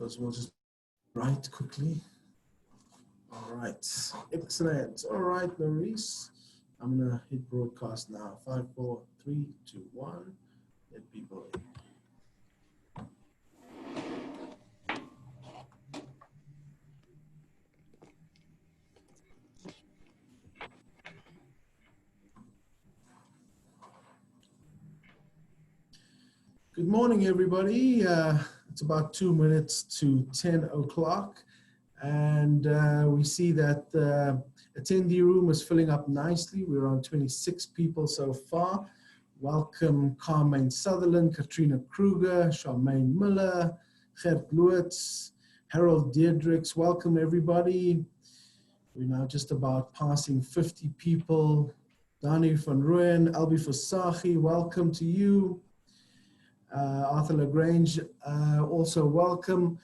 Those will just write quickly. All right, excellent. All right, Louwresse, I'm gonna hit broadcast now. 5, 4, 3, 2, 1. Let people in. Good morning, everybody. It's about 2 minutes to 10 o'clock. And we see that the attendee room is filling up nicely. We're on 26 people so far. Welcome Carmaine Sutherland, Katrina Kruger, Charmaine Miller, Gert Lutz, Harold Deirdricks. Welcome everybody. We're now just about passing 50 people. Dani van Rooyen, Albi Versace, welcome to you. Arthur Lagrange, also welcome.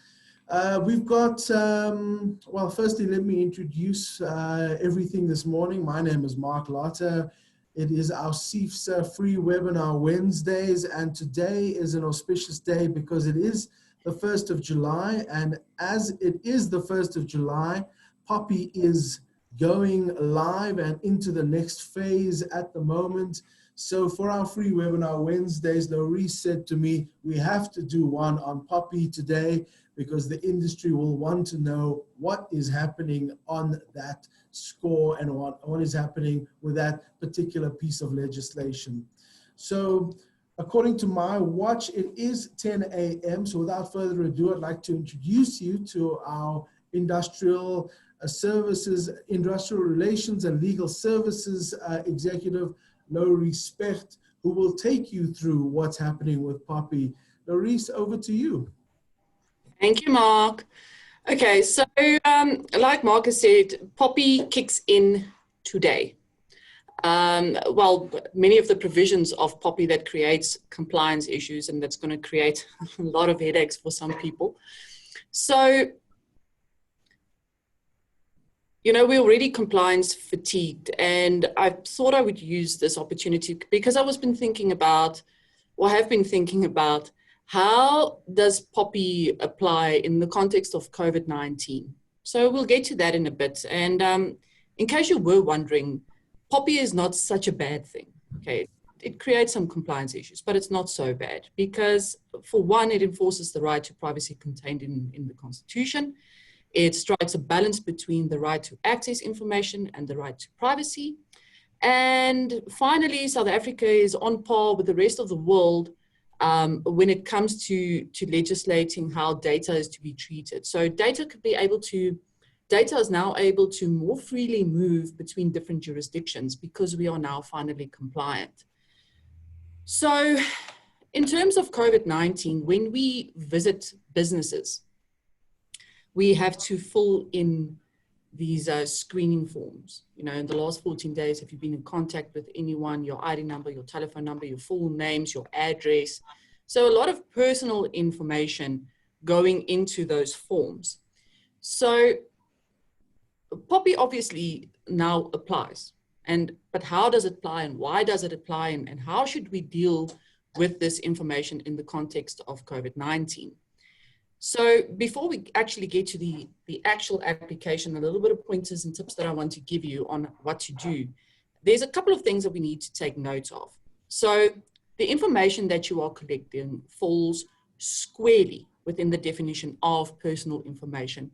We've got, well, firstly, let me introduce everything this morning. My name is Mark Lotter. It is our SEIFSA free webinar Wednesdays, and today is an auspicious day because it is the 1st of July, and as it is the 1st of July, POPI is going live and into the next phase at the moment. So for our free webinar Wednesdays, Louwresse said to me, we have to do one on POPI today because the industry will want to know what is happening on that score and what is happening with that particular piece of legislation. So according to my watch, it is 10 a.m. So without further ado, I'd like to introduce you to our industrial services, industrial relations and legal services executive, Louwresse Specht, who will take you through what's happening with POPI. Louwresse, over to you. Thank you, Mark. Okay, so like Mark has said, POPI kicks in today. Well, many of the provisions of POPI that creates compliance issues, and that's going to create a lot of headaches for some people. So, you know, we're already compliance fatigued, and I thought I would use this opportunity because I have been thinking about how does POPI apply in the context of COVID-19? So we'll get to that in a bit. And in case you were wondering, POPI is not such a bad thing, okay? It creates some compliance issues, but it's not so bad because, for one, it enforces the right to privacy contained in the Constitution. It strikes a balance between the right to access information and the right to privacy. And finally, South Africa is on par with the rest of the world when it comes to legislating how data is to be treated. So data is now able to more freely move between different jurisdictions because we are now finally compliant. So in terms of COVID-19, when we visit businesses, we have to fill in these screening forms. You know, in the last 14 days, have you been in contact with anyone, your ID number, your telephone number, your full names, your address. So a lot of personal information going into those forms. So POPI obviously now applies. But how does it apply and why does it apply and how should we deal with this information in the context of COVID-19? So before we actually get to the actual application, a little bit of pointers and tips that I want to give you on what to do. There's a couple of things that we need to take note of. So the information that you are collecting falls squarely within the definition of personal information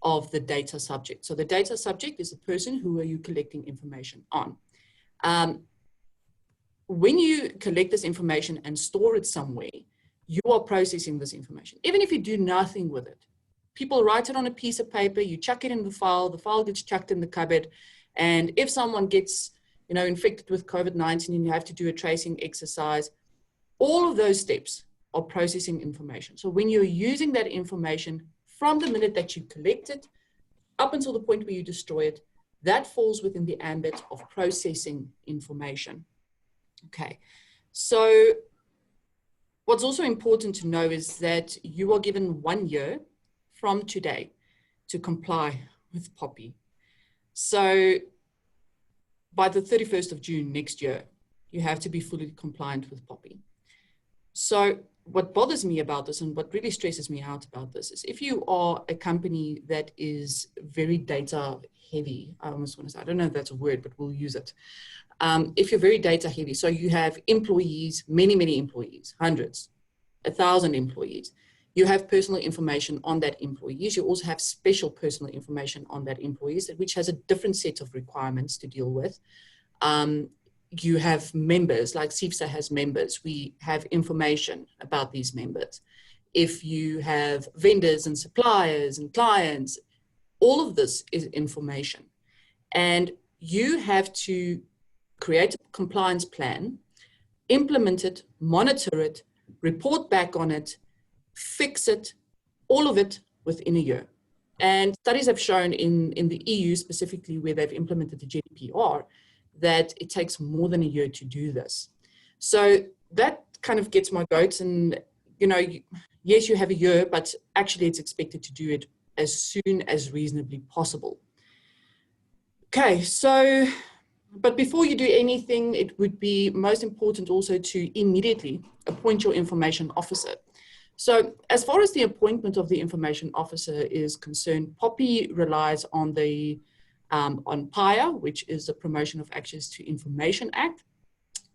of the data subject. So the data subject is the person who are you collecting information on. When you collect this information and store it somewhere, you are processing this information, even if you do nothing with it. People write it on a piece of paper, you chuck it in the file gets chucked in the cupboard, and if someone gets, you know, infected with COVID-19 and you have to do a tracing exercise, all of those steps are processing information. So when you're using that information from the minute that you collect it up until the point where you destroy it, that falls within the ambit of processing information. Okay, so what's also important to know is that you are given 1 year from today to comply with POPI. So by the 31st of June next year, you have to be fully compliant with POPI. So what bothers me about this and what really stresses me out about this is if you are a company that is very data heavy, I almost want to say, I don't know if that's a word, but we'll use it. If you're very data heavy, so you have employees, many employees, hundreds, 1,000 employees, you have personal information on that employees. You also have special personal information on that employees, which has a different set of requirements to deal with. You have members, like SEIFSA has members. We have information about these members. If you have vendors and suppliers and clients, all of this is information. And you have to create a compliance plan, implement it, monitor it, report back on it, fix it, all of it within a year. And studies have shown in the EU specifically, where they've implemented the GDPR, that it takes more than a year to do this. So that kind of gets my goats. And, you know, yes, you have a year, but actually it's expected to do it as soon as reasonably possible. Okay, so, but before you do anything, it would be most important also to immediately appoint your information officer. So as far as the appointment of the information officer is concerned, POPI relies on the on Poppaea, which is the Promotion of Access to Information Act,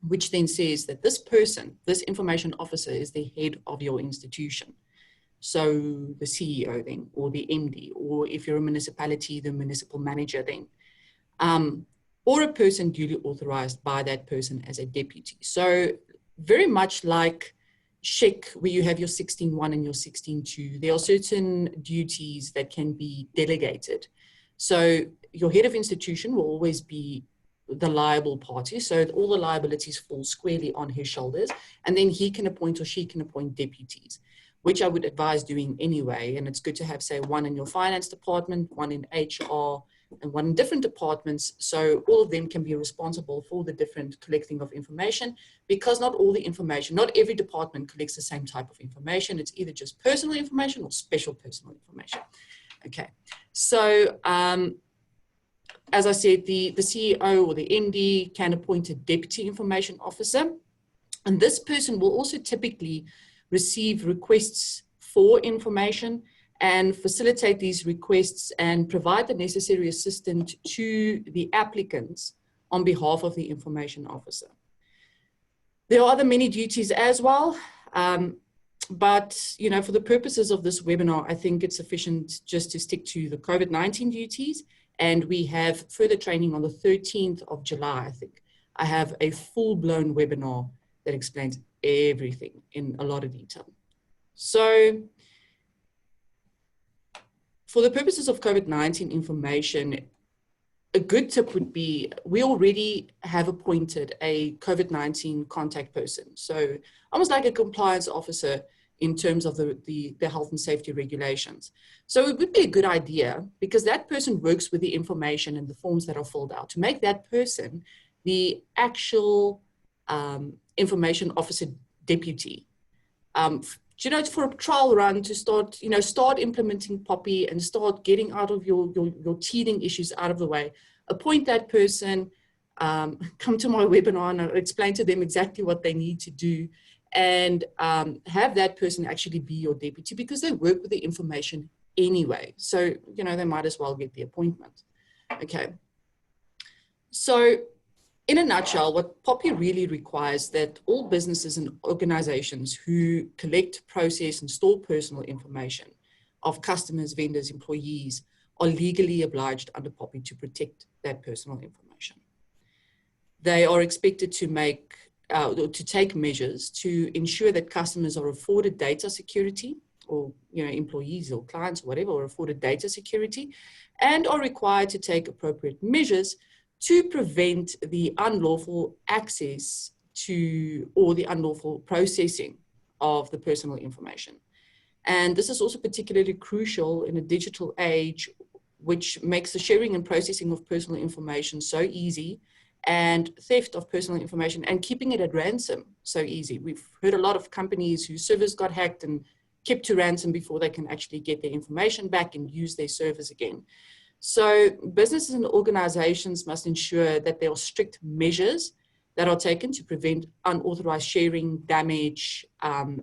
which then says that this person, this information officer, is the head of your institution. So the CEO then, or the MD, or if you're a municipality, the municipal manager then, or a person duly authorized by that person as a deputy. So very much like SHEC, where you have your 16.1 and your 16.2, there are certain duties that can be delegated. So your head of institution will always be the liable party. So all the liabilities fall squarely on his shoulders. And then he can appoint or she can appoint deputies, which I would advise doing anyway. And it's good to have, say, one in your finance department, one in HR, and one in different departments. So all of them can be responsible for the different collecting of information, because not all the information, not every department collects the same type of information. It's either just personal information or special personal information. Okay, so as I said, the CEO or the MD can appoint a deputy information officer, and this person will also typically receive requests for information and facilitate these requests and provide the necessary assistance to the applicants on behalf of the information officer. There are other many duties as well, but you know, for the purposes of this webinar, I think it's sufficient just to stick to the COVID-19 duties. And we have further training on the 13th of July, I think. I have a full-blown webinar that explains everything in a lot of detail. So for the purposes of COVID-19 information, a good tip would be, we already have appointed a COVID-19 contact person. So almost like a compliance officer in terms of the health and safety regulations. So it would be a good idea, because that person works with the information and the forms that are filled out, to make that person the actual information officer deputy. You know, for a trial run to start, you know, start implementing POPI and start getting out of your teething issues out of the way. Appoint that person, come to my webinar and I'll explain to them exactly what they need to do, and have that person actually be your deputy, because they work with the information anyway. So, you know, they might as well get the appointment. Okay. So in a nutshell, what POPI really requires that all businesses and organizations who collect, process, and store personal information of customers, vendors, employees are legally obliged under POPI to protect that personal information. They are expected to take measures to ensure that customers are afforded data security, or, you know, employees or clients or whatever are afforded data security, and are required to take appropriate measures to prevent the unlawful access to, or the unlawful processing of the personal information. And this is also particularly crucial in a digital age, which makes the sharing and processing of personal information so easy, and theft of personal information and keeping it at ransom so easy. We've heard a lot of companies whose servers got hacked and kept to ransom before they can actually get their information back and use their servers again. So businesses and organizations must ensure that there are strict measures that are taken to prevent unauthorized sharing, damage, and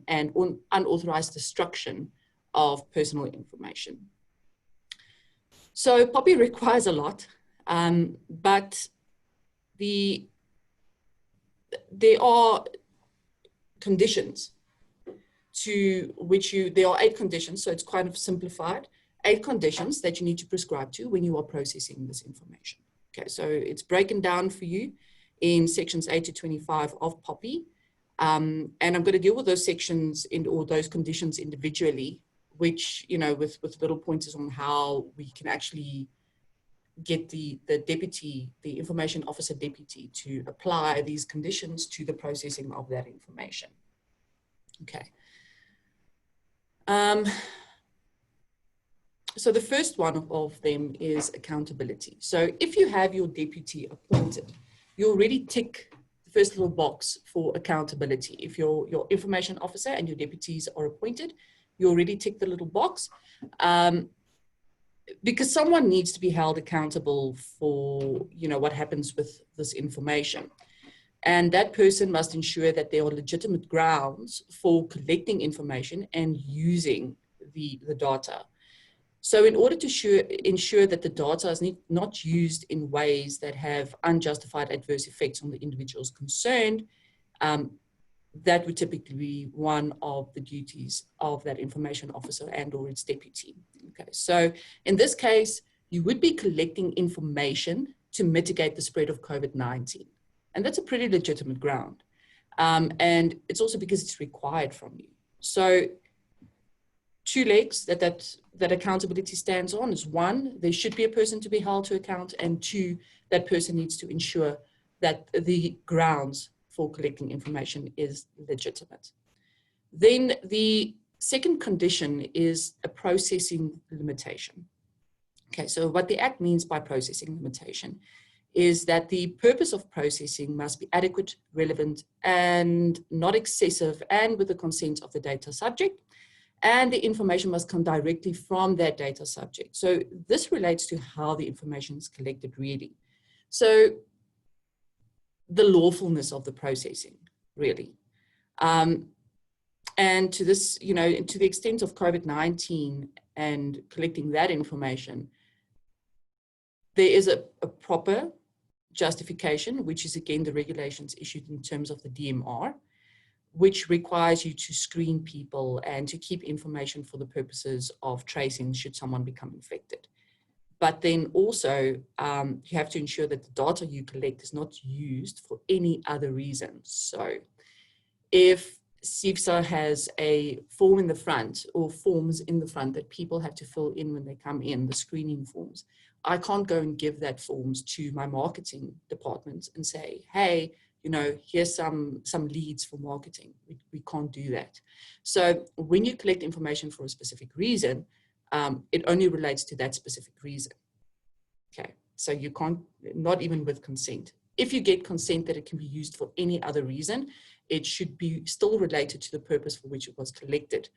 unauthorized destruction of personal information. So POPI requires a lot, but there are conditions to which there are 8 conditions, so it's kind of simplified, 8 conditions that you need to prescribe to when you are processing this information. Okay, so it's broken down for you in sections 8 to 25 of POPI. And I'm going to deal with those sections or those conditions individually, which, you know, with little pointers on how we can actually get the information officer deputy to apply these conditions to the processing of that information. Okay. So the first one of them is accountability. So if you have your deputy appointed, you already tick the first little box for accountability. If your information officer and your deputies are appointed, you already tick the little box, because someone needs to be held accountable for, you know, what happens with this information. And that person must ensure that there are legitimate grounds for collecting information and using the data. So in order to ensure that the data is not used in ways that have unjustified adverse effects on the individuals concerned, that would typically be one of the duties of that information officer and or its deputy. Okay, so in this case, you would be collecting information to mitigate the spread of COVID-19. And that's a pretty legitimate ground. And it's also because it's required from you. So 2 legs that accountability stands on is 1, there should be a person to be held to account, and 2, that person needs to ensure that the grounds for collecting information is legitimate. Then the second condition is a processing limitation. Okay, so what the Act means by processing limitation is that the purpose of processing must be adequate, relevant, and not excessive, and with the consent of the data subject. And the information must come directly from that data subject. So this relates to how the information is collected really. So the lawfulness of the processing, really. And to this, you know, to the extent of COVID-19 and collecting that information, there is a proper justification, which is again the regulations issued in terms of the DMR, which requires you to screen people and to keep information for the purposes of tracing should someone become infected. But then also you have to ensure that the data you collect is not used for any other reason. So if SEIFSA has a form in the front or forms in the front that people have to fill in when they come in, the screening forms, I can't go and give that forms to my marketing department and say, hey, you know, here's some leads for marketing. We can't do that. So when you collect information for a specific reason, it only relates to that specific reason. Okay, so you can't, not even with consent. If you get consent that it can be used for any other reason, it should be still related to the purpose for which it was collected,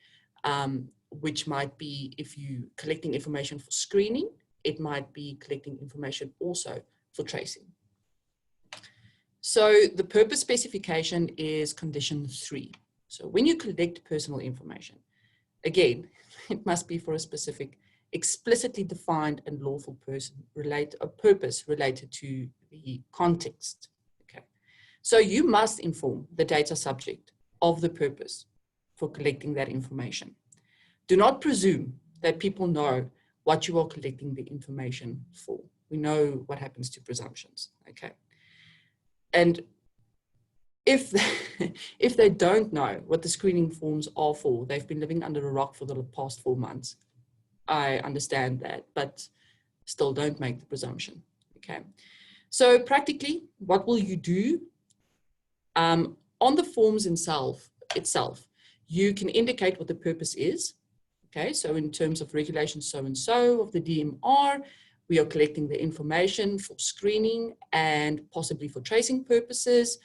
which might be if you're collecting information for screening, it might be collecting information also for tracing. So the purpose specification is condition 3. So when you collect personal information, again, it must be for a specific, explicitly defined and lawful purpose related to the context. Okay. So you must inform the data subject of the purpose for collecting that information. Do not presume that people know what you are collecting the information for. We know what happens to presumptions, okay? And if they don't know what the screening forms are for, they've been living under a rock for the past 4 months. I understand that, but still don't make the presumption, okay? So practically, what will you do? On the forms itself, you can indicate what the purpose is. Okay, so in terms of regulation so-and-so of the DMR, we are collecting the information for screening and possibly for tracing purposes.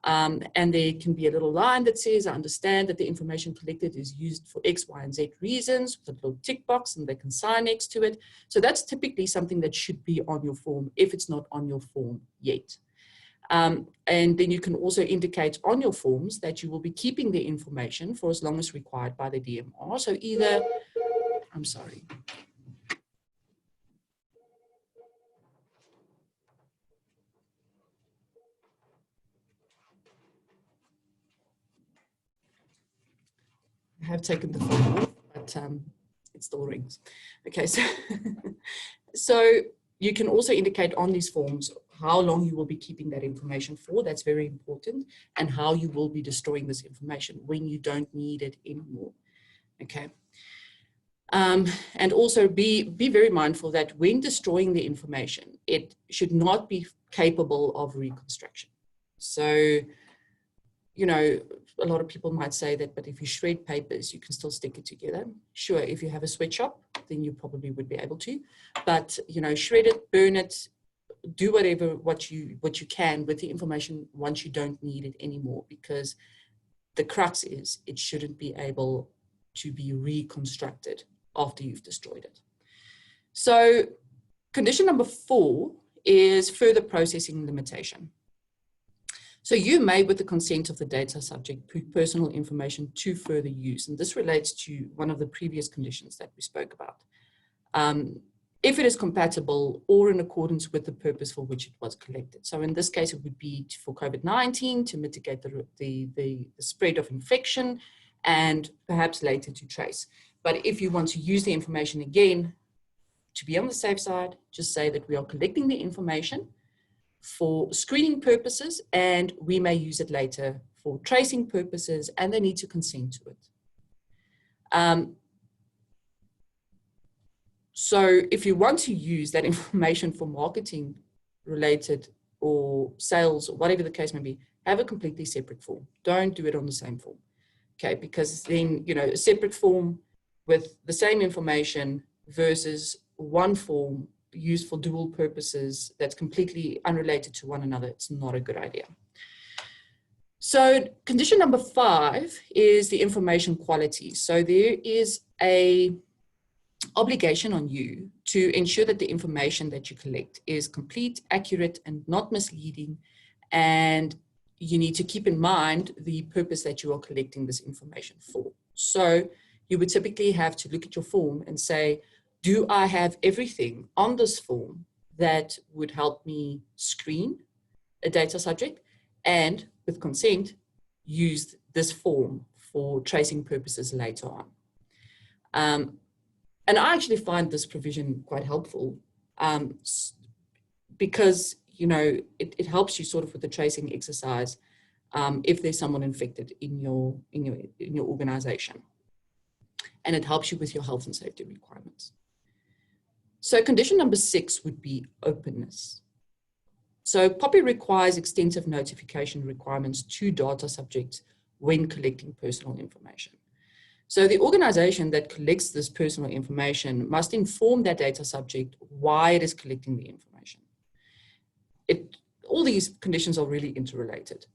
And there can be a little line that says, I understand that the information collected is used for X, Y, and Z reasons, with a little tick box, and they can sign next to it. So that's typically something that should be on your form if it's not on your form yet. And then you can also indicate on your forms that you will be keeping the information for as long as required by the DMR. So either, I'm sorry. I have taken the phone off, but it still rings. Okay, so, so you can also indicate on these forms how long you will be keeping that information for. That's very important, and how you will be destroying this information when you don't need it anymore. Okay. And also be very mindful that when destroying the information, it should not be capable of reconstruction. So, you know, a lot of people might say that, but if you shred papers, you can still stick it together. Sure, if you have a sweatshop, then you probably would be able to. But, you know, shred it, burn it, do whatever, what you can with the information once you don't need it anymore, because the crux is it shouldn't be able to be reconstructed after you've destroyed it. So condition number 4 is further processing limitation. So you may, with the consent of the data subject, put personal information to further use. And this relates to one of the previous conditions that we spoke about. If it is compatible or in accordance with the purpose for which it was collected. So in this case, it would be for COVID-19 to mitigate the spread of infection and perhaps later to trace. But if you want to use the information again, to be on the safe side, just say that we are collecting the information for screening purposes, and we may use it later for tracing purposes, and they need to consent to it. So if you want to use that information for marketing related or sales or whatever the case may be, have a completely separate form. Don't do it on the same form. Okay, because then, you know, a separate form with the same information versus one form used for dual purposes that's completely unrelated to one another, it's not a good idea. So condition number 5 is the information quality. So there is a obligation on you to ensure that the information that you collect is complete, accurate, and not misleading. And you need to keep in mind the purpose that you are collecting this information for. So you would typically have to look at your form and say, do I have everything on this form that would help me screen a data subject, and with consent, use this form for tracing purposes later on. And I actually find this provision quite helpful because, you know, it helps you sort of with the tracing exercise if there's someone infected in your organization. And it helps you with your health and safety requirements. So condition number 6 would be openness. So POPI requires extensive notification requirements to data subjects when collecting personal information. So the organization that collects this personal information must inform that data subject why it is collecting the information. All these conditions are really interrelated.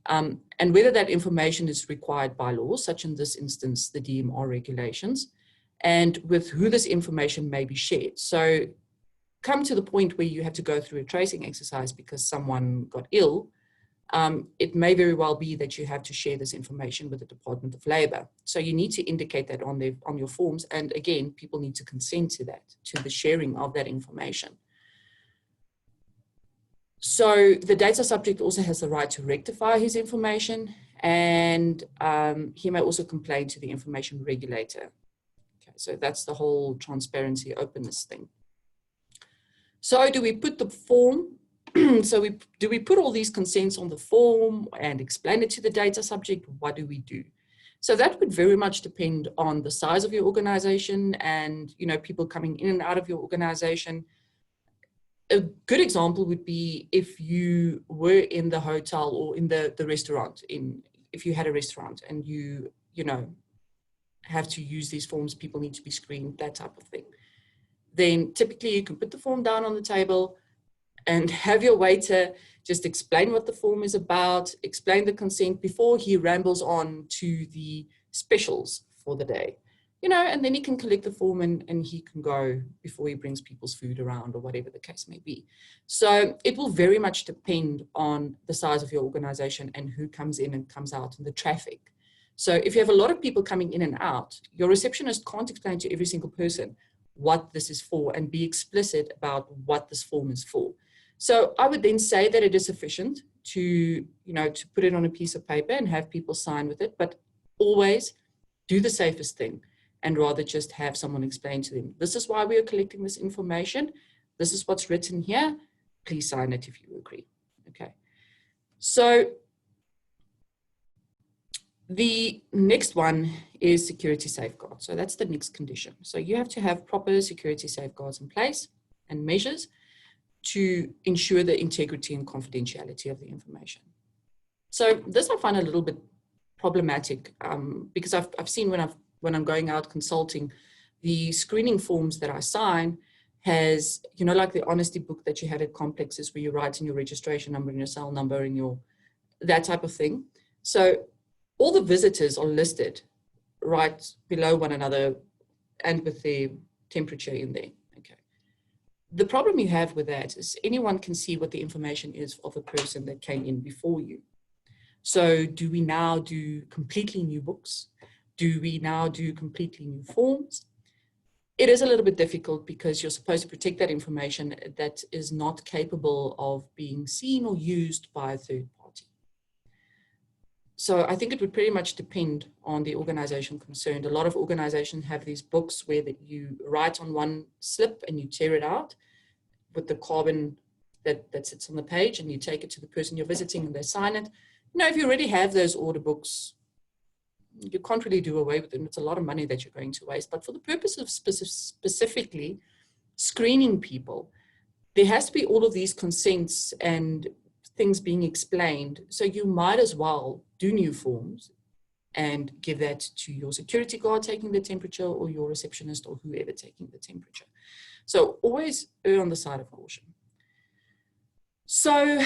And whether that information is required by law, such in this instance, the DMR regulations, and with who this information may be shared. So come to the point where you have to go through a tracing exercise because someone got ill, it may very well be that you have to share this information with the Department of Labor. So you need to indicate that on your forms. And again, people need to consent to that, to the sharing of that information. So the data subject also has the right to rectify his information, and he may also complain to the information regulator. Okay, so that's the whole transparency, openness thing. So do we put the form, do we put all these consents on the form and explain it to the data subject? What do we do? So that would very much depend on the size of your organization and, you know, people coming in and out of your organization. A good example would be if you were in the hotel or in the restaurant, if you had a restaurant and you know, have to use these forms, people need to be screened, that type of thing. Then typically you can put the form down on the table and have your waiter just explain what the form is about, explain the consent before he rambles on to the specials for the day. and then he can collect the form and he can go before he brings people's food around or whatever the case may be. So it will very much depend on the size of your organization and who comes in and comes out and the traffic. So if you have a lot of people coming in and out, your receptionist can't explain to every single person what this is for and be explicit about what this form is for. So I would then say that it is sufficient to put it on a piece of paper and have people sign with it, but always do the safest thing and rather just have someone explain to them, this is why we are collecting this information. This is what's written here. Please sign it if you agree. Okay. So the next one is security safeguards. So that's the next condition. So you have to have proper security safeguards in place and measures to ensure the integrity and confidentiality of the information. So this I find a little bit problematic because I've seen when I'm going out consulting, the screening forms that I sign has, like the honesty book that you had at complexes where you write in your registration number and your cell number and that type of thing. So all the visitors are listed right below one another and with their temperature in there. Okay. The problem you have with that is anyone can see what the information is of a person that came in before you. So do we now do completely new books? Do we now do completely new forms? It is a little bit difficult because you're supposed to protect that information that is not capable of being seen or used by a third party. So I think it would pretty much depend on the organization concerned. A lot of organizations have these books where you write on one slip and you tear it out with the carbon that sits on the page and you take it to the person you're visiting and they sign it. If you already have those order books, you can't really do away with them. It's a lot of money that you're going to waste. But for the purpose of specifically screening people, there has to be all of these consents and things being explained. So you might as well do new forms and give that to your security guard taking the temperature or your receptionist or whoever taking the temperature. So always err on the side of caution. So,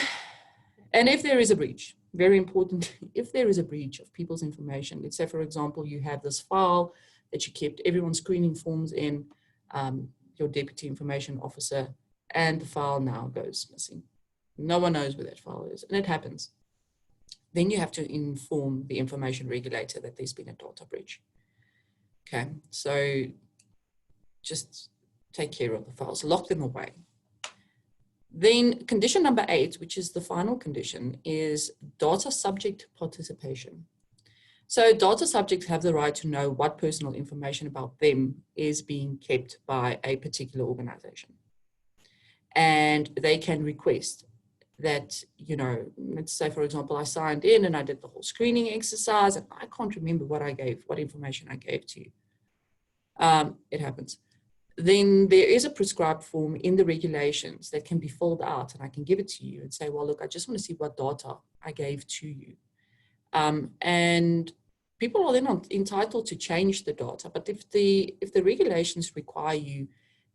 and if there is a breach, very important, if there is a breach of people's information, let's say, for example, you have this file that you kept everyone's screening forms in, your deputy information officer, and the file now goes missing. No one knows where that file is, and it happens. Then you have to inform the information regulator that there's been a data breach. Okay, so just take care of the files, lock them away. Then condition number 8, which is the final condition, is data subject participation. So data subjects have the right to know what personal information about them is being kept by a particular organization. And they can request that, let's say, for example, I signed in and I did the whole screening exercise and I can't remember what information I gave to you. It happens. Then there is a prescribed form in the regulations that can be filled out and I can give it to you and say, well, look, I just want to see what data I gave to you. And people are then entitled to change the data. But if the regulations require you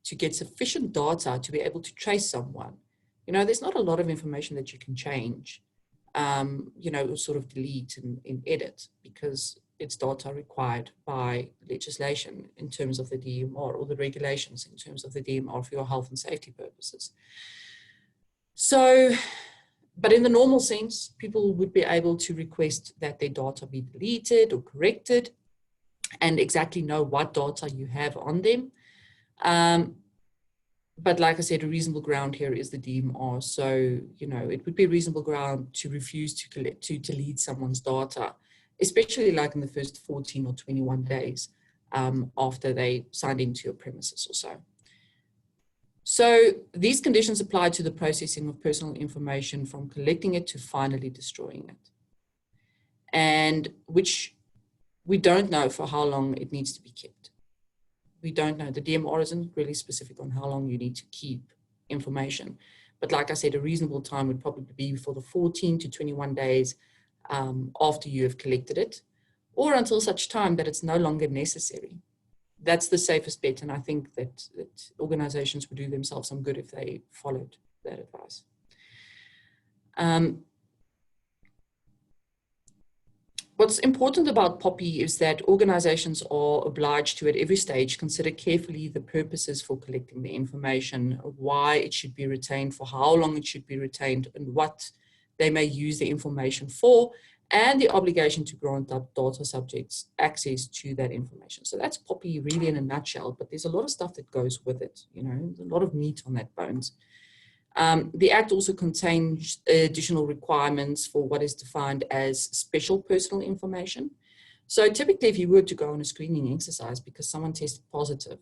to get sufficient data to be able to trace someone, there's not a lot of information that you can change, sort of delete and edit because it's data required by legislation in terms of the DMR or the regulations in terms of the DMR for your health and safety purposes. So, but in the normal sense, people would be able to request that their data be deleted or corrected and exactly know what data you have on them. But like I said, a reasonable ground here is the DMR. So, it would be a reasonable ground to refuse to delete someone's data, especially like in the first 14 or 21 days after they signed into your premises or so. So these conditions apply to the processing of personal information from collecting it to finally destroying it. And which we don't know for how long it needs to be kept. We don't know. The DMR isn't really specific on how long you need to keep information. But like I said, a reasonable time would probably be for the 14 to 21 days after you have collected it, or until such time that it's no longer necessary. That's the safest bet, and I think that organizations would do themselves some good if they followed that advice. what's important about POPI is that organizations are obliged to, at every stage, consider carefully the purposes for collecting the information, why it should be retained, for how long it should be retained, and what they may use the information for, and the obligation to grant up data subjects access to that information. So that's POPI really in a nutshell, but there's a lot of stuff that goes with it, you know, there's a lot of meat on that bones. The Act also contains additional requirements for what is defined as special personal information. So typically, if you were to go on a screening exercise because someone tested positive,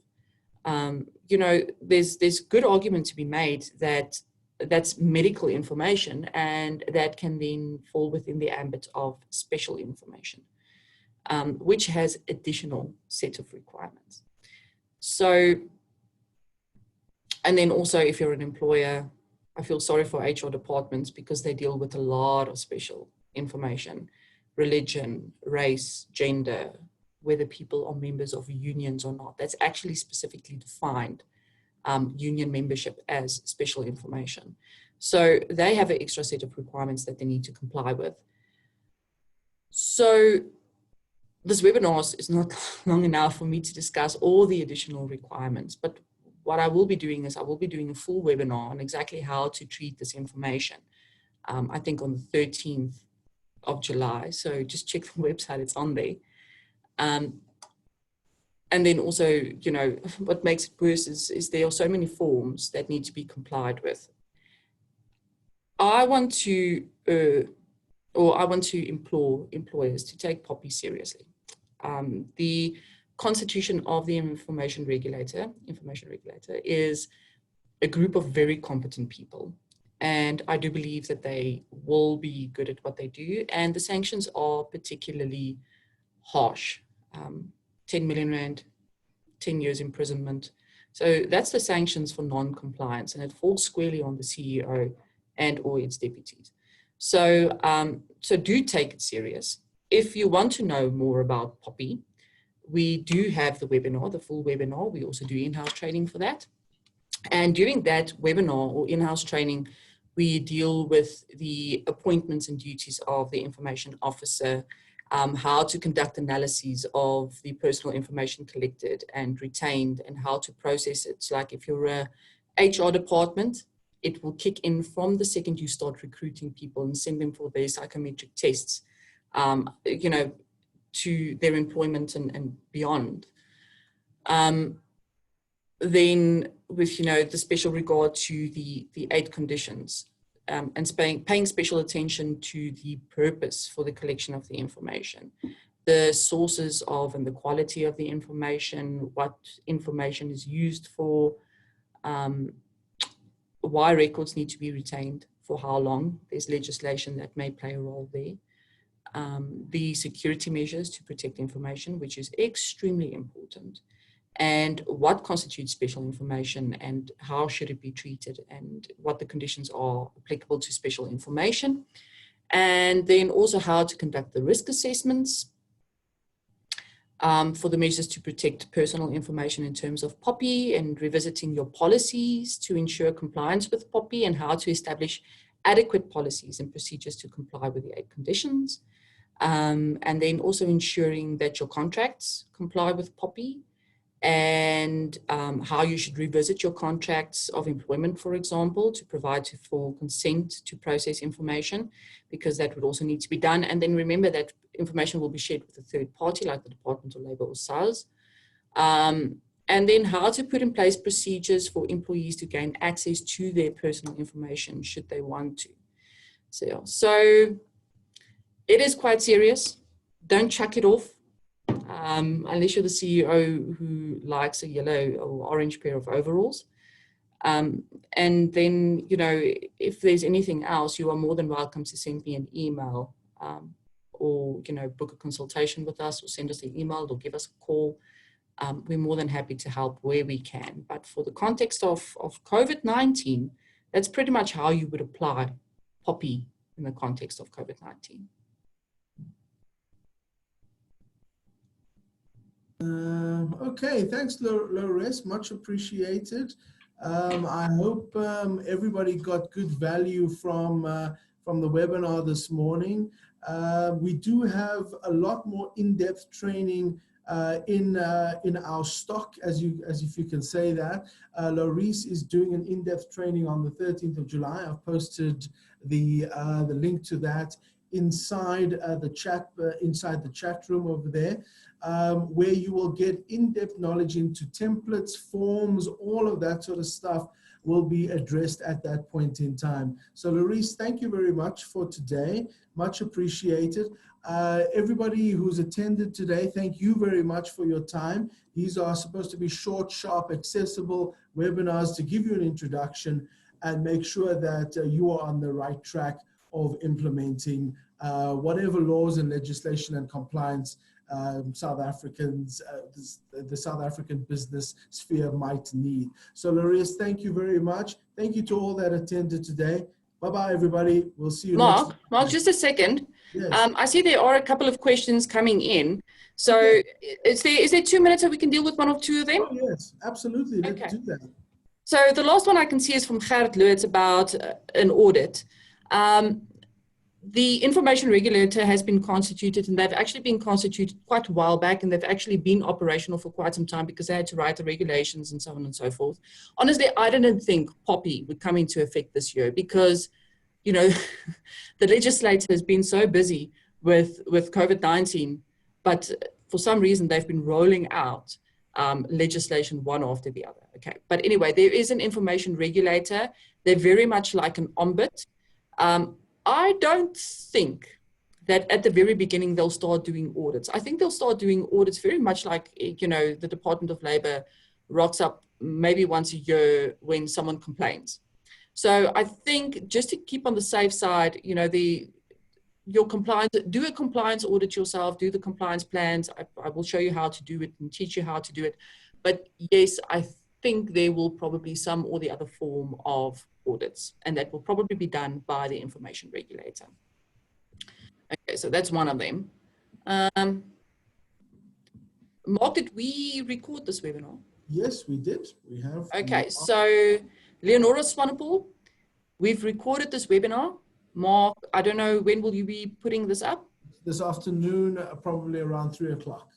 you know, there's good argument to be made that that's medical information and that can then fall within the ambit of special information, which has additional set of requirements. So, and then also if you're an employer, I feel sorry for HR departments because they deal with a lot of special information, religion, race, gender, whether people are members of unions or not. That's actually specifically defined, union membership as special information. So they have an extra set of requirements that they need to comply with. So this webinar is not long enough for me to discuss all the additional requirements, but what I will be doing is I will be doing a full webinar on exactly how to treat this information. I think on the 13th of July. So just check the website, it's on there. And then also, you know, what makes it worse is there are so many forms that need to be complied with. I want to implore employers to take POPI seriously. The Constitution of the Information Regulator is a group of very competent people. And I do believe that they will be good at what they do. And the sanctions are particularly harsh. 10 million rand, 10 years imprisonment. So that's the sanctions for non-compliance, and it falls squarely on the CEO and or its deputies. So, so do take it serious. If you want to know more about POPI, we do have the webinar, the full webinar. We also do in-house training for that. And during that webinar or in-house training, we deal with the appointments and duties of the information officer, how to conduct analyses of the personal information collected and retained and how to process it. So like if you're a HR department, it will kick in from the second you start recruiting people and send them for their psychometric tests, you know, to their employment and beyond. Then with, you know, the special regard to the 8 conditions and paying special attention to the purpose for the collection of the information, the sources of and the quality of the information, what information is used for, why records need to be retained, for how long. There's legislation that may play a role there. The security measures to protect information, which is extremely important, and what constitutes special information and how should it be treated and what the conditions are applicable to special information. And then also how to conduct the risk assessments for the measures to protect personal information in terms of POPI, and revisiting your policies to ensure compliance with POPI, and how to establish adequate policies and procedures to comply with the 8 conditions. And then also ensuring that your contracts comply with POPI, and how you should revisit your contracts of employment, for example, to provide for consent to process information, because that would also need to be done. And then remember that information will be shared with a third party, like the Department of Labour or SARS. And then how to put in place procedures for employees to gain access to their personal information should they want to. So it is quite serious. Don't chuck it off. Unless you're the CEO who likes a yellow or orange pair of overalls. And then, you know, if there's anything else, you are more than welcome to send me an email or, you know, book a consultation with us, or send us an email or give us a call. We're more than happy to help where we can. But for the context of COVID-19, that's pretty much how you would apply POPI in the context of COVID-19. Okay, thanks, Louwresse, much appreciated. I hope everybody got good value from the webinar this morning. We do have a lot more in-depth training in our stock, as if you can say that. Louwresse is doing an in-depth training on the 13th of July. I've posted the link to that inside the chat room over there, where you will get in-depth knowledge into templates, forms, all of that sort of stuff will be addressed at that point in time. So Louwresse, thank you very much for today. Much appreciated. Everybody who's attended today, thank you very much for your time. These are supposed to be short, sharp, accessible webinars to give you an introduction and make sure that you are on the right track of implementing whatever laws and legislation and compliance South Africans, the South African business sphere might need. So Louwresse, thank you very much. Thank you to all that attended today. Bye-bye, everybody. We'll see you next time. Mark, just a second. Yes. I see there are a couple of questions coming in. So okay. is there 2 minutes that we can deal with one or two of them? Oh, yes, absolutely. Let's do that. So the last one I can see is from Gerrit Lewis about an audit. The information regulator has been constituted, and they've actually been constituted quite a while back, and they've actually been operational for quite some time because they had to write the regulations and so on and so forth. Honestly, I didn't think POPI would come into effect this year because, you know, the legislator has been so busy with COVID-19, but for some reason they've been rolling out legislation one after the other. Okay, but anyway, there is an information regulator. They're very much like an ombud. I don't think that at the very beginning they'll start doing audits. I think they'll start doing audits very much like, you know, the Department of Labor rocks up maybe once a year when someone complains. So I think just to keep on the safe side, you know, your compliance, do a compliance audit yourself, do the compliance plans. I will show you how to do it and teach you how to do it. But yes, I think there will probably some or the other form of audits, and that will probably be done by the information regulator. Okay, so that's one of them. Mark, did we record this webinar? Yes, we did. We have. Okay, so Leonora Swanepoel, we've recorded this webinar. Mark, I don't know, when will you be putting this up? This afternoon, probably around 3 o'clock.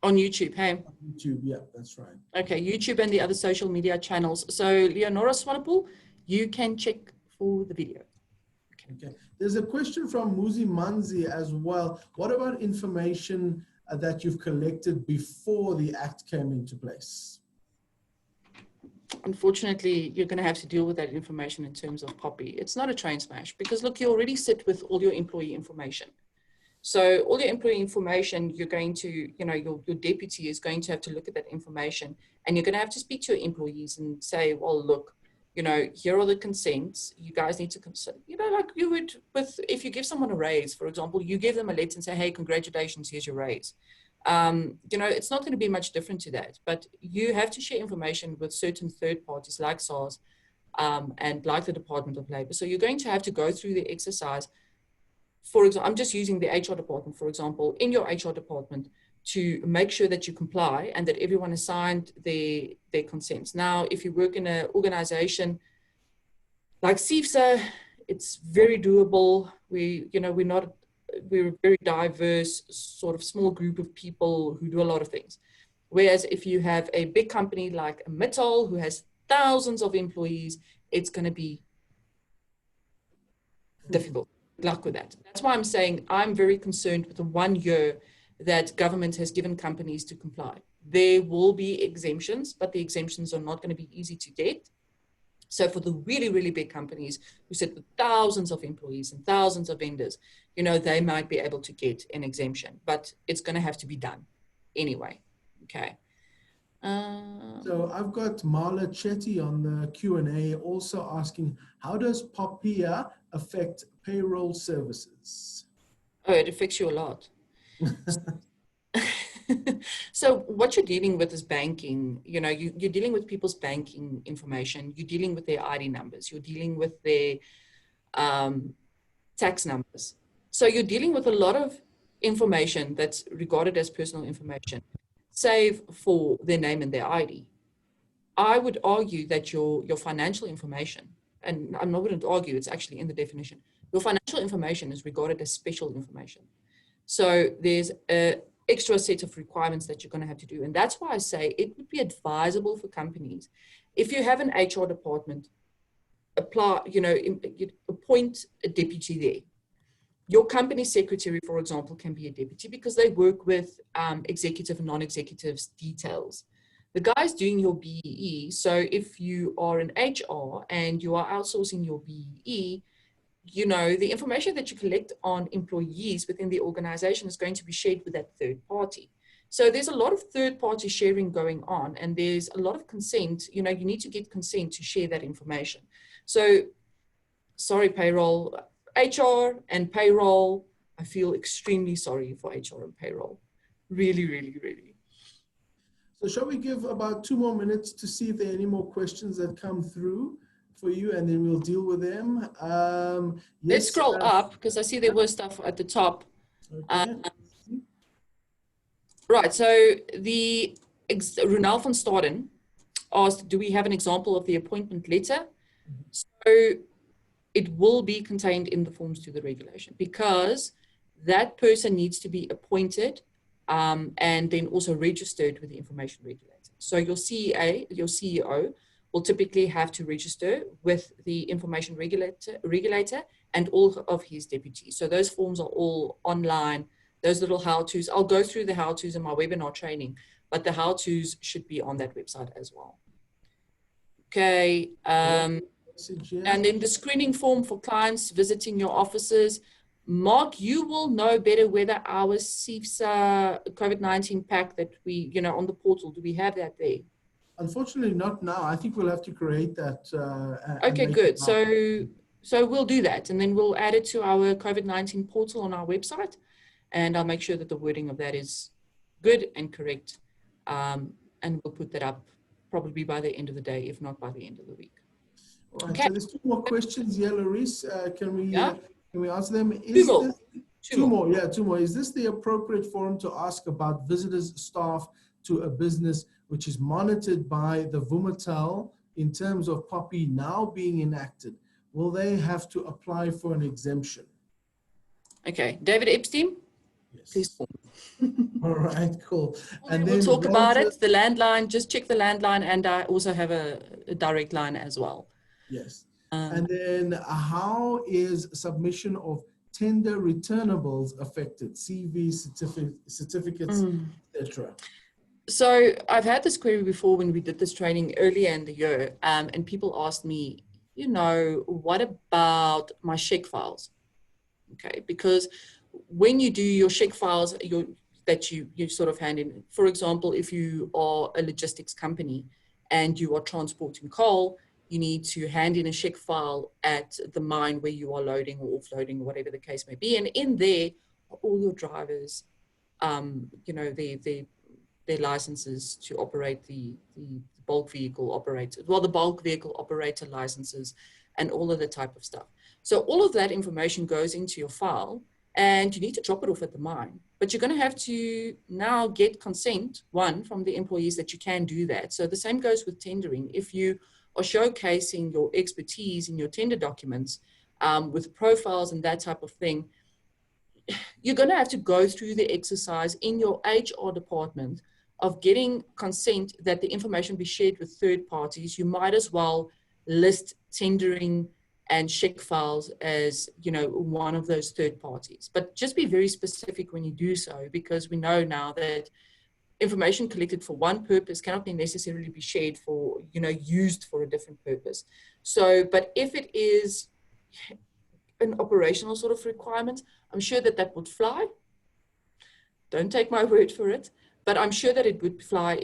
On YouTube, hey? YouTube, yeah, that's right. Okay, YouTube and the other social media channels. So Leonora Swanepoel, you can check for the video. Okay. There's a question from Muzi Manzi as well. What about information that you've collected before the Act came into place? Unfortunately, you're going to have to deal with that information in terms of POPI. It's not a train smash because look, you already sit with all your employee information. So all your employee information, you're going to, you know, your deputy is going to have to look at that information, and you're going to have to speak to your employees and say, well, look, you know, here are the consents. You guys need to consent. You know, like you would with, if you give someone a raise, for example, you give them a letter and say, hey, congratulations, here's your raise. You know, it's not going to be much different to that, but you have to share information with certain third parties like SARS and like the Department of Labor. So you're going to have to go through the exercise. For example, I'm just using the HR department, for example, in your HR department to make sure that you comply and that everyone has signed their consents. Now, if you work in an organization like SEIFSA, it's very doable. We're a very diverse sort of small group of people who do a lot of things. Whereas if you have a big company like Mittal who has thousands of employees, it's going to be difficult. Good luck with that. That's why I'm saying I'm very concerned with the 1 year that government has given companies to comply. There will be exemptions, but the exemptions are not going to be easy to get. So for the really, really big companies who sit with thousands of employees and thousands of vendors, you know, they might be able to get an exemption, but it's going to have to be done anyway. Okay. So I've got Marla Chetty on the Q&A also asking, how does Poppaea affect payroll services? Oh, it affects you a lot. So what you're dealing with is banking. You know, you're dealing with people's banking information. You're dealing with their ID numbers. You're dealing with their tax numbers. So you're dealing with a lot of information that's regarded as personal information, save for their name and their ID. I would argue that your financial information, and I'm not going to argue, it's actually in the definition, your financial information is regarded as special information. So there's an extra set of requirements that you're going to have to do. And that's why I say it would be advisable for companies, if you have an HR department, appoint a deputy there. Your company secretary, for example, can be a deputy because they work with executive and non-executives details. The guy's doing your BEE. So if you are in HR and you are outsourcing your BEE, the information that you collect on employees within the organization is going to be shared with that third party. So there's a lot of third party sharing going on, and there's a lot of consent. You need to get consent to share that information. So, sorry, payroll, HR and payroll, I feel extremely sorry for HR and payroll. Really, really, really. So shall we give about 2 more minutes to see if there are any more questions that come through for you, and then we'll deal with them. Let's scroll up because I see there was stuff at the top. Okay. Right, so Ronald van Staden asked, do we have an example of the appointment letter? So it will be contained in the forms to the regulation because that person needs to be appointed and then also registered with the information regulator. So your CEO will typically have to register with the information regulator and all of his deputies. So those forms are all online, those little how-tos. I'll go through the how-tos in my webinar training, but the how-tos should be on that website as well. Okay. And then the screening form for clients visiting your offices. Mark, you will know better whether our SEIFSA COVID-19 pack that we, on the portal, do we have that there? Unfortunately, not now. I think we'll have to create that. Okay, good. So we'll do that, and then we'll add it to our COVID-19 portal on our website, and I'll make sure that the wording of that is good and correct, and we'll put that up probably by the end of the day, if not by the end of the week. All right. Okay. So there's 2 more questions here, Louwresse. Can we answer them? Two more. Yeah, 2 more. Is this the appropriate forum to ask about visitors, staff to a business which is monitored by the Vumatel in terms of POPI now being enacted? Will they have to apply for an exemption? Okay, David Epstein, yes. Please. All right, cool. And we'll talk about it. The landline, just check the landline, and I also have a direct line as well. Yes. And then how is submission of tender returnables affected? CV certificates, etc. So I've had this query before when we did this training earlier in the year, and people asked me, what about my check files? Okay, because when you do your check files that you sort of hand in, for example, if you are a logistics company and you are transporting coal, you need to hand in a check file at the mine where you are loading or offloading or whatever the case may be. And in there are all your drivers, their licenses to operate the bulk vehicle operator, the bulk vehicle operator licenses and all of the type of stuff. So all of that information goes into your file and you need to drop it off at the mine. But you're going to have to now get consent, from the employees that you can do that. So the same goes with tendering. If you are showcasing your expertise in your tender documents with profiles and that type of thing, you're going to have to go through the exercise in your HR department of getting consent that the information be shared with third parties. You might as well list tendering and check files as, one of those third parties. But just be very specific when you do so, because we know now that information collected for one purpose cannot necessarily be shared for, used for a different purpose. So, but if it is an operational sort of requirement, I'm sure that would fly. Don't take my word for it, but I'm sure that it would fly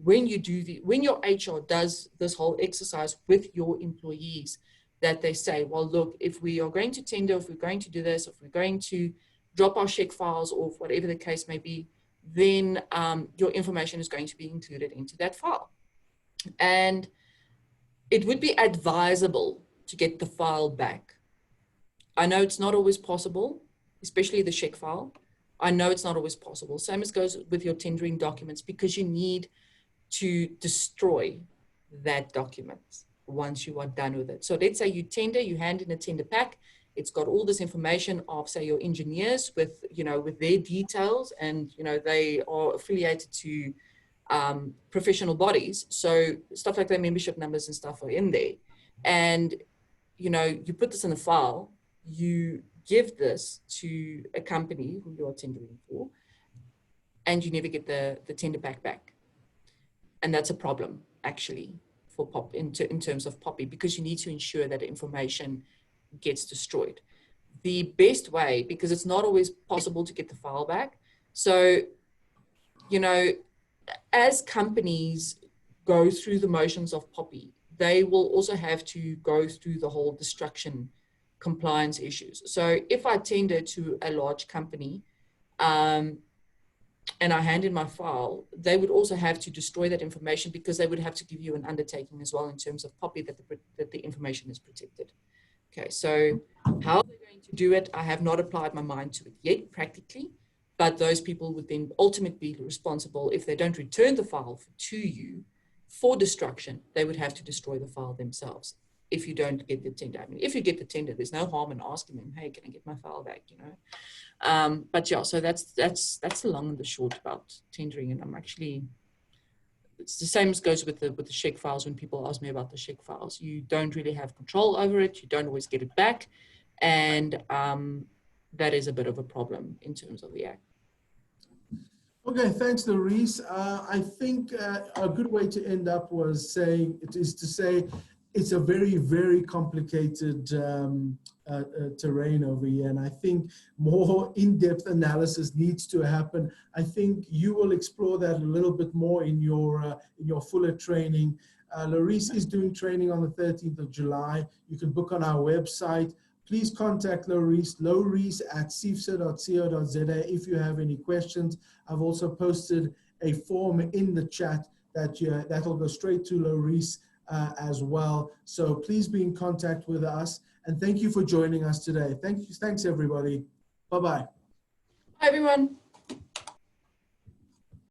when your HR does this whole exercise with your employees, that they say, well, look, if we are going to tender, if we're going to do this, if we're going to drop our check files off, whatever the case may be, then your information is going to be included into that file. And it would be advisable to get the file back. I know it's not always possible, especially the check file. I know it's not always possible. Same as goes with your tendering documents, because you need to destroy that document once you are done with it. So let's say you tender, you hand in a tender pack, It's got all this information of, say, your engineers with, you know, with their details, and, you know, they are affiliated to professional bodies. So stuff like their membership numbers and stuff are in there. And, you know, you put this in a file, you give this to a company who you're tendering for, and you never get the tender back. And that's a problem, actually, for in terms of POPI, because you need to ensure that information gets destroyed. The best way, because it's not always possible to get the file back. So, you know, as companies go through the motions of POPI, they will also have to go through the whole destruction compliance issues. So if I tender to a large company, and I hand in my file, they would also have to destroy that information, because they would have to give you an undertaking as well in terms of POPI that the information is protected. Okay, so how they're going to do it, I have not applied my mind to it yet practically, but those people would then ultimately be responsible if they don't return the file to you for destruction. They would have to destroy the file themselves if you don't get the tender. I mean, if you get the tender, there's no harm in asking them, hey, can I get my file back, you know? But yeah, so that's the long and the short about tendering. And I'm actually, it's the same as goes with the SHEC files. When people ask me about the SHEC files, you don't really have control over it. You don't always get it back. And that is a bit of a problem in terms of the act. Okay, thanks, Louwresse. I think a good way to end up was saying, it's a very, very complicated terrain over here, and I think more in-depth analysis needs to happen. I think you will explore that a little bit more in your fuller training. Louwresse is doing training on the 13th of July. You can book on our website. Please contact Louwresse at seifsa.co.za if you have any questions. I've also posted a form in the chat that will go straight to Louwresse as well. So please be in contact with us, and thank you for joining us today. Thanks everybody. Bye-bye. Hi everyone.